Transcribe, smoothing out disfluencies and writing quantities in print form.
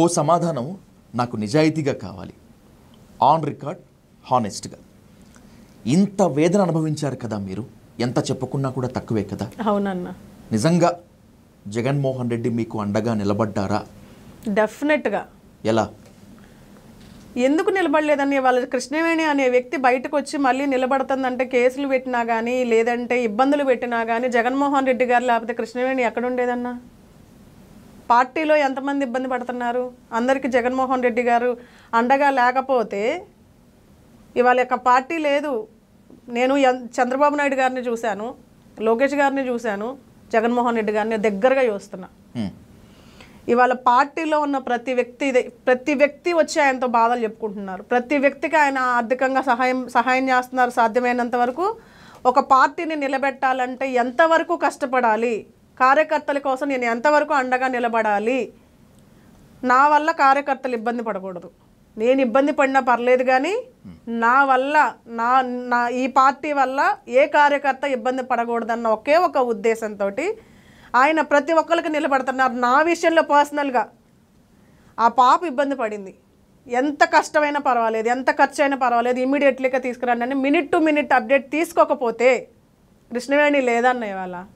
ఓ సమాధానం నాకు నిజాయితీగా కావాలి, ఆన్ రికార్డ్, హానెస్ట్గా. ఇంత వేదన అనుభవించారు కదా మీరు, ఎంత చెప్పుకున్నా కూడా తక్కువే కదా. అవునన్నా. నిజంగా జగన్మోహన్ రెడ్డి మీకు అండగా నిలబడ్డారా? డెఫినెట్గా. ఎలా? ఎందుకు నిలబడలేదని, వాళ్ళ కృష్ణవేణి అనే వ్యక్తి బయటకు వచ్చి మళ్ళీ నిలబడుతుందంటే కేసులు పెట్టినా కానీ లేదంటే ఇబ్బందులు పెట్టినా కానీ జగన్మోహన్ రెడ్డి గారు లేకపోతే కృష్ణవేణి ఎక్కడుండేదన్నా? పార్టీలో ఎంతమంది ఇబ్బంది పడుతున్నారు? అందరికీ జగన్మోహన్ రెడ్డి గారు అండగా లేకపోతే ఇవాళ యొక్క పార్టీ లేదు. నేను చంద్రబాబు నాయుడు గారిని చూశాను, లోకేష్ గారిని చూశాను, జగన్మోహన్ రెడ్డి గారిని దగ్గరగా చూస్తున్నా. ఇవాళ పార్టీలో ఉన్న ప్రతి వ్యక్తి వచ్చి ఆయనతో బాధలు చెప్పుకుంటున్నారు. ప్రతి వ్యక్తికి ఆయన ఆర్థికంగా సహాయం చేస్తున్నారు. సాధ్యమైనంత వరకు ఒక పార్టీని నిలబెట్టాలంటే ఎంతవరకు కష్టపడాలి, కార్యకర్తల కోసం నేను ఎంతవరకు అండగా నిలబడాలి, నా వల్ల కార్యకర్తలు ఇబ్బంది పడకూడదు, నేను ఇబ్బంది పడినా పర్లేదు కానీ నా వల్ల నా ఈ పార్టీ వల్ల ఏ కార్యకర్త ఇబ్బంది పడకూడదన్న ఒకే ఒక ఉద్దేశంతో ఆయన ప్రతి ఒక్కరికి నిలబడుతున్నారు. నా విషయంలో పర్సనల్గా ఆ పాప ఇబ్బంది పడింది, ఎంత కష్టమైనా పర్వాలేదు, ఎంత ఖర్చు అయినా పర్వాలేదు, ఇమీడియట్లీగా తీసుకురండి అని మినిట్ టు మినిట్ అప్డేట్ తీసుకోకపోతే కృష్ణవేణి లేదన్న ఇవాళ.